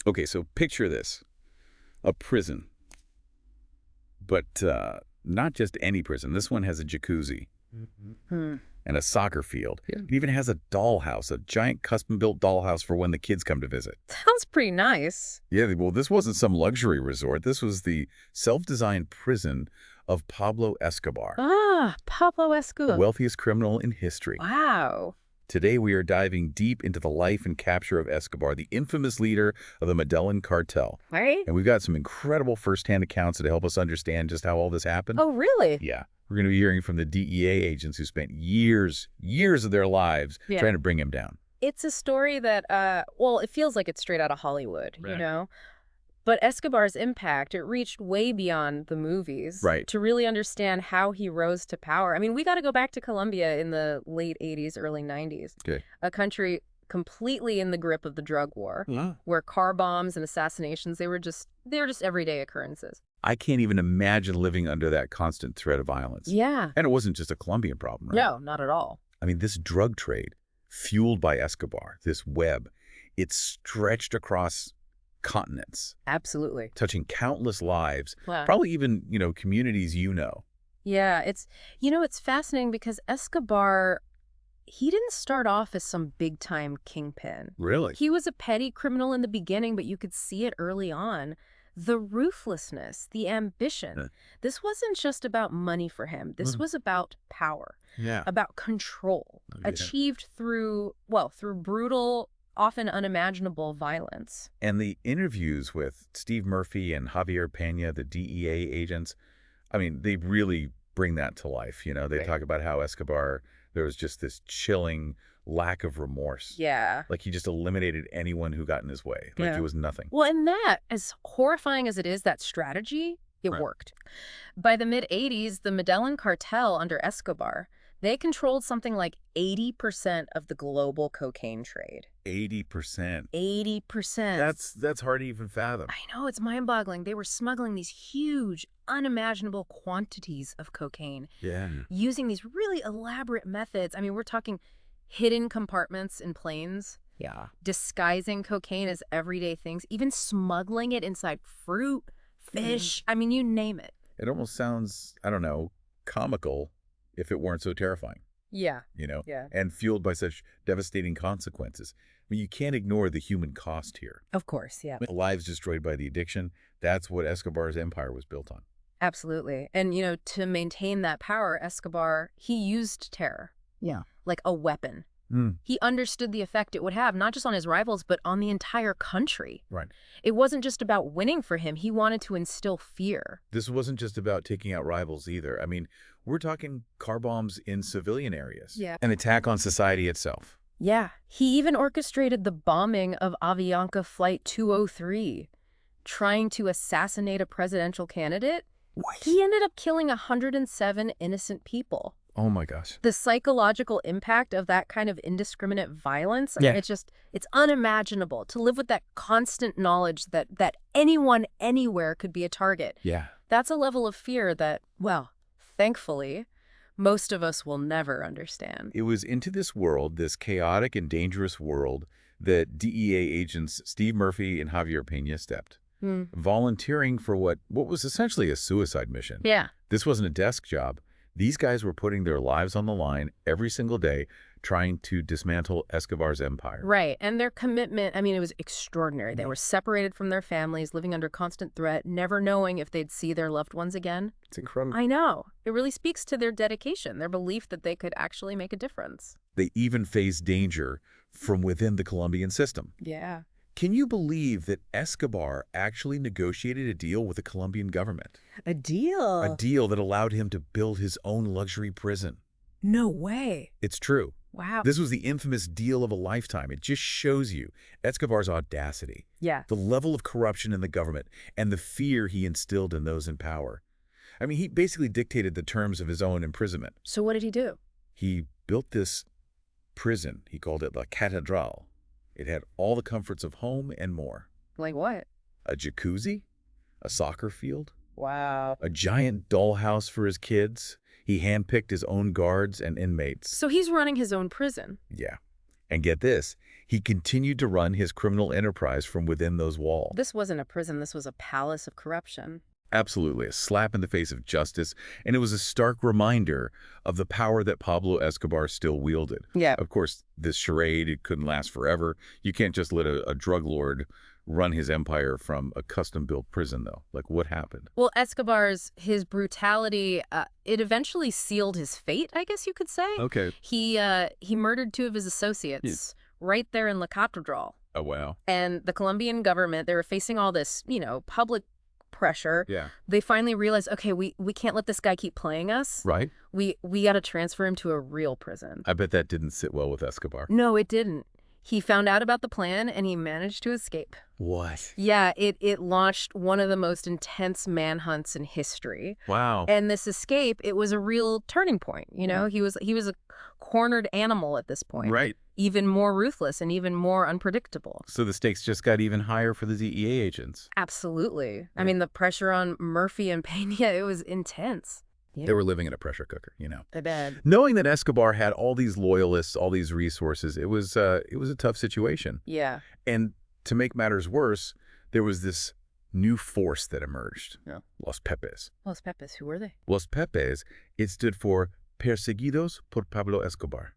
Okay, so picture this. A prison. But not just any prison. This one has a jacuzzi Hmm. and a soccer field. Yeah. It even has a dollhouse, a giant custom-built dollhouse for when the kids come to visit. Sounds pretty nice. Yeah, well, this wasn't some luxury resort. This was the self-designed prison of Pablo Escobar, Ah, Pablo the Escobar. wealthiest criminal in history. Wow. Today, we are diving deep into the life and capture of Escobar, the infamous leader of the Medellin cartel. Right? And we've got some incredible firsthand accounts to help us understand just how all this happened. Oh, really? Yeah. We're going to be hearing from the DEA agents who spent years of their lives Yeah. trying to bring him down. It's a story that, well, it feels like it's straight out of Hollywood, you Right. know? But Escobar's impact, it reached way beyond the movies. Right. To really understand how he rose to power. I mean, we got to go back to Colombia in the late 80s, early 90s. Okay. A country completely in the grip of the drug war, Yeah. where car bombs and assassinations, they were just everyday occurrences. I can't even imagine living under that constant threat of violence. Yeah. And it wasn't just a Colombian problem, right? No, not at all. I mean, this drug trade, fueled by Escobar, this web, it's stretched across continents, Absolutely. touching countless lives, Wow. probably even, communities Yeah, it's fascinating because Escobar, he didn't start off as some big-time kingpin. Really? He was a petty criminal in the beginning, but you could see it early on. The ruthlessness, the ambition. Yeah. This wasn't just about money for him. This was about power, Yeah. about control, Yeah. achieved through brutal, often unimaginable violence. And the interviews with Steve Murphy and Javier Pena, the DEA agents, I mean, they really bring that to life. They Right. talk about how Escobar, there was just this chilling lack of remorse. Yeah. Like he just eliminated anyone who got in his way. Like Yeah. it was nothing. Well, and that, as horrifying as it is, that strategy, it Right. worked. By the mid-'80s, the Medellin cartel under Escobar, they controlled something like 80% of the global cocaine trade. 80%. 80%. That's hard to even fathom. I know, it's mind-boggling. They were smuggling these huge, unimaginable quantities of cocaine, Yeah. using these really elaborate methods. I mean, we're talking hidden compartments in planes, Yeah. disguising cocaine as everyday things, even smuggling it inside fruit, fish. I mean, you name it. It almost sounds, I don't know, comical if it weren't so terrifying, Yeah. Yeah. Yeah. And fueled by such devastating consequences. I mean, you can't ignore the human cost here. Of course, yeah. Lives destroyed by the addiction, that's what Escobar's empire was built on. Absolutely. And, to maintain that power, Escobar, he used terror. Yeah. Like a weapon. He understood the effect it would have, not just on his rivals, but on the entire country. Right. It wasn't just about winning for him. He wanted to instill fear. This wasn't just about taking out rivals either. I mean, we're talking car bombs in civilian areas. Yeah. An attack on society itself. Yeah. He even orchestrated the bombing of Avianca Flight 203, trying to assassinate a presidential candidate. What? He ended up killing 107 innocent people. Oh my gosh. The psychological impact of that kind of indiscriminate violence, Yeah. it's unimaginable to live with that constant knowledge that anyone anywhere could be a target. Yeah. That's a level of fear that, well, thankfully, most of us will never understand. It was into this world, this chaotic and dangerous world, that DEA agents Steve Murphy and Javier Pena stepped, volunteering for what was essentially a suicide mission. Yeah. This wasn't a desk job. These guys were putting their lives on the line every single day, trying to dismantle Escobar's empire. Right. And their commitment, it was extraordinary. They were separated from their families, living under constant threat, never knowing if they'd see their loved ones again. It's incredible. I know. It really speaks to their dedication, their belief that they could actually make a difference. They even faced danger from within the Colombian system. Yeah. Can you believe that Escobar actually negotiated a deal with the Colombian government? A deal? A deal that allowed him to build his own luxury prison. No way. It's true. Wow. This was the infamous deal of a lifetime. It just shows you Escobar's audacity, Yeah. the level of corruption in the government, and the fear he instilled in those in power. I mean, he basically dictated the terms of his own imprisonment. So what did he do? He built this prison. He called it La Catedral. It had all the comforts of home and more. Like what? A jacuzzi, a soccer field, Wow. a giant dollhouse for his kids. He handpicked his own guards and inmates. So he's running his own prison. Yeah. And get this, he continued to run his criminal enterprise from within those walls. This wasn't a prison. This was a palace of corruption. Absolutely, a slap in the face of justice, and it was a stark reminder of the power that Pablo Escobar still wielded. Yeah. Of course, this charade, it couldn't last forever. You can't just let a drug lord run his empire from a custom-built prison, though. Like, what happened? Well, his brutality, it eventually sealed his fate, I guess you could say. Okay. He murdered 2 of his associates right there in La Catedral. Oh, wow. And the Colombian government, they were facing all this, public pressure. Yeah. They finally realized, okay, we can't let this guy keep playing us. Right? We got to transfer him to a real prison. I bet that didn't sit well with Escobar. No, it didn't. He found out about the plan and he managed to escape. What? Yeah, it launched one of the most intense manhunts in history. Wow. And this escape, it was a real turning point. He was a cornered animal at this point. Right. Even more ruthless and even more unpredictable. So the stakes just got even higher for the DEA agents. Absolutely. Yeah. I mean, the pressure on Murphy and Pena, it was intense. Yeah. They were living in a pressure cooker, I bet. Knowing that Escobar had all these loyalists, all these resources, it was a tough situation. Yeah. And to make matters worse, there was this new force that emerged. Yeah. Los Pepes. Los Pepes, who were they? Los Pepes, it stood for Perseguidos por Pablo Escobar.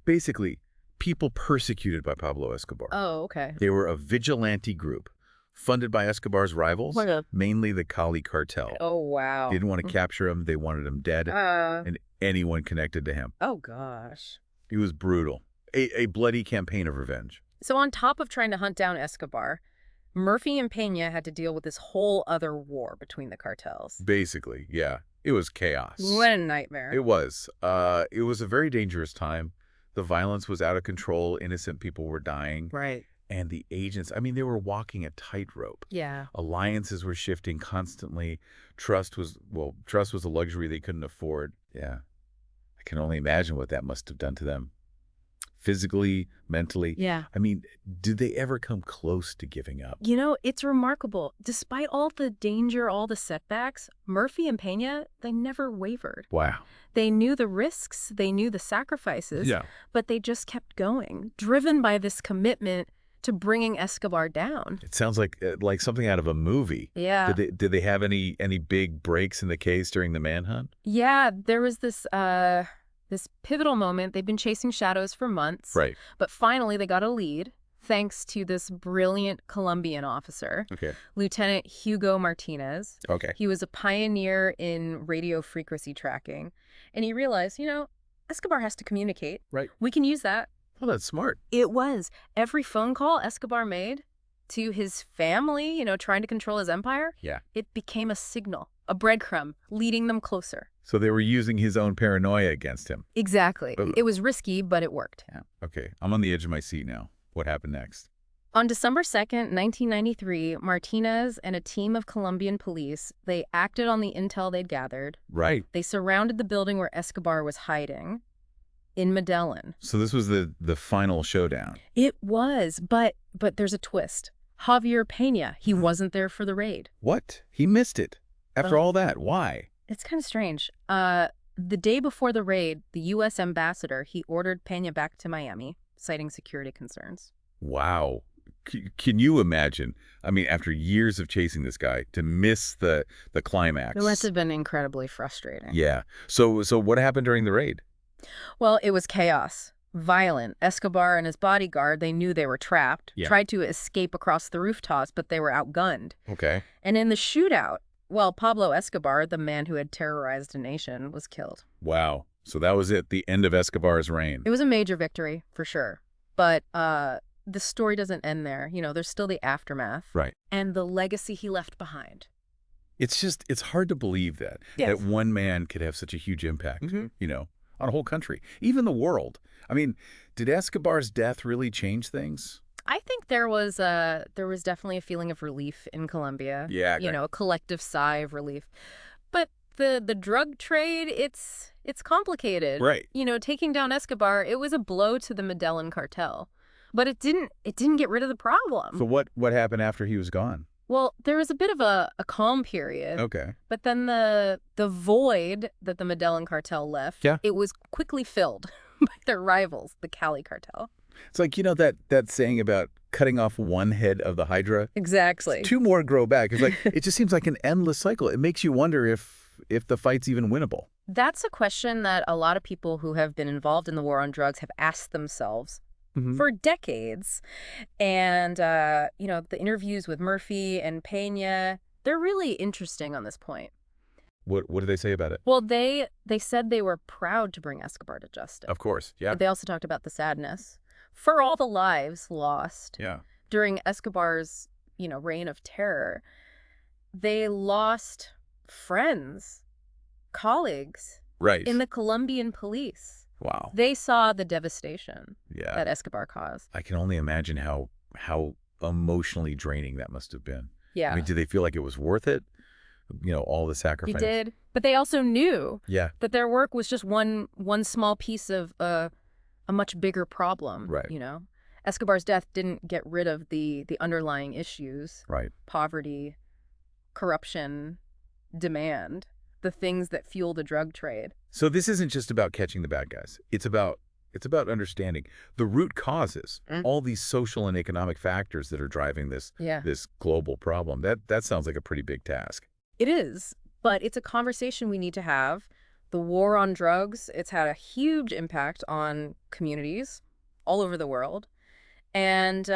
Basically, people persecuted by Pablo Escobar. Oh, okay. They were a vigilante group funded by Escobar's rivals, mainly the Cali cartel. Oh, wow. They didn't want to capture him. They wanted him dead and anyone connected to him. Oh, gosh. It was brutal. A bloody campaign of revenge. So on top of trying to hunt down Escobar, Murphy and Pena had to deal with this whole other war between the cartels. Basically, yeah. It was chaos. What a nightmare. It was. It was a very dangerous time. The violence was out of control. Innocent people were dying. Right. And the agents, they were walking a tightrope. Yeah. Alliances were shifting constantly. Trust was a luxury they couldn't afford. Yeah. I can only imagine what that must have done to them. Physically, mentally. Yeah. Did they ever come close to giving up? It's remarkable. Despite all the danger, all the setbacks, Murphy and Pena, they never wavered. Wow. They knew the risks, they knew the sacrifices, but they just kept going, driven by this commitment to bringing Escobar down. It sounds like something out of a movie. Yeah. Did they have any big breaks in the case during the manhunt? Yeah, there was this pivotal moment. They've been chasing shadows for months. Right. But finally they got a lead thanks to this brilliant Colombian officer, Lieutenant Hugo Martinez. Okay. He was a pioneer in radio frequency tracking. And he realized, Escobar has to communicate. Right. We can use that. Oh, that's smart. It was. Every phone call Escobar made to his family, trying to control his empire, it became a signal, a breadcrumb, leading them closer. So they were using his own paranoia against him. Exactly. It was risky, but it worked. Yeah. Okay, I'm on the edge of my seat now. What happened next? On December 2nd, 1993, Martinez and a team of Colombian police, they acted on the intel they'd gathered. Right. They surrounded the building where Escobar was hiding in Medellin. So this was the final showdown. It was, but there's a twist. Javier Pena, he wasn't there for the raid. What? He missed it. After all that, why? It's kind of strange. The day before the raid, the U.S. ambassador, he ordered Pena back to Miami, citing security concerns. Wow. Can you imagine, after years of chasing this guy, to miss the climax? It must have been incredibly frustrating. Yeah. So what happened during the raid? Well, it was chaos. Violent. Escobar and his bodyguard, they knew they were trapped, tried to escape across the rooftops, but they were outgunned. Okay. And in the shootout, Pablo Escobar, the man who had terrorized a nation, was killed. Wow. So that was it, the end of Escobar's reign. It was a major victory, for sure. But the story doesn't end there. There's still the aftermath. Right. And the legacy he left behind. It's hard to believe that one man could have such a huge impact, on a whole country, even the world. Did Escobar's death really change things? I think there was definitely a feeling of relief in Colombia. Yeah. A collective sigh of relief. But the drug trade, it's complicated. Right. Taking down Escobar, it was a blow to the Medellin cartel. But it didn't get rid of the problem. So what happened after he was gone? Well, there was a bit of a calm period. Okay. But then the void that the Medellin cartel left, it was quickly filled by their rivals, the Cali cartel. It's like, that saying about cutting off one head of the Hydra. Exactly. Two more grow back. It's like, it just seems like an endless cycle. It makes you wonder if the fight's even winnable. That's a question that a lot of people who have been involved in the war on drugs have asked themselves for decades. And, the interviews with Murphy and Pena, they're really interesting on this point. What did they say about it? Well, they said they were proud to bring Escobar to justice. Of course, yeah. But they also talked about the sadness for all the lives lost during Escobar's, reign of terror. They lost friends, colleagues in the Colombian police. Wow. They saw the devastation that Escobar caused. I can only imagine how emotionally draining that must have been. Yeah. I mean, did they feel like it was worth it? All the sacrifice. They did. But they also knew that their work was just one small piece of a much bigger problem. Right. Escobar's death didn't get rid of the underlying issues. Right. Poverty, corruption, demand, the things that fuel the drug trade. So this isn't just about catching the bad guys. It's about understanding the root causes, all these social and economic factors that are driving this global problem. That sounds like a pretty big task. It is, but it's a conversation we need to have. The war on drugs, it's had a huge impact on communities all over the world, and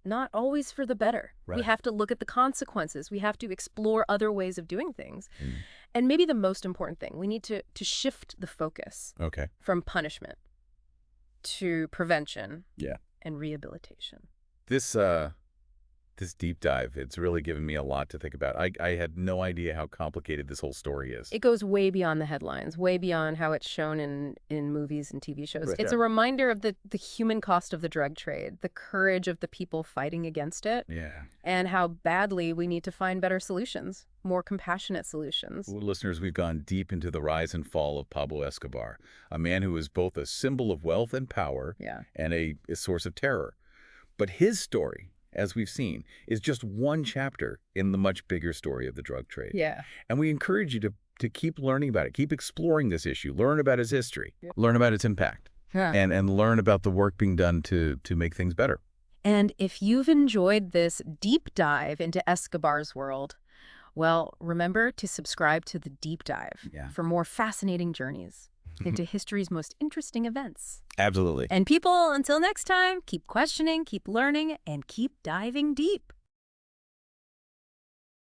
not always for the better. Right. We have to look at the consequences. We have to explore other ways of doing things. And maybe the most important thing, we need to shift the focus from punishment to prevention and rehabilitation. This deep dive, it's really given me a lot to think about. I had no idea how complicated this whole story is. It goes way beyond the headlines, way beyond how it's shown in movies and TV shows. Right. It's a reminder of the human cost of the drug trade, the courage of the people fighting against it, and how badly we need to find better solutions, more compassionate solutions. Well, listeners, we've gone deep into the rise and fall of Pablo Escobar, a man who was both a symbol of wealth and power and a source of terror. But his story, as we've seen, is just one chapter in the much bigger story of the drug trade. Yeah. And we encourage you to keep learning about it, keep exploring this issue, learn about his history, learn about its impact, and learn about the work being done to make things better. And if you've enjoyed this deep dive into Escobar's world, well, remember to subscribe to The Deep Dive for more fascinating journeys into history's most interesting events. Absolutely. And people, until next time, keep questioning, keep learning, and keep diving deep.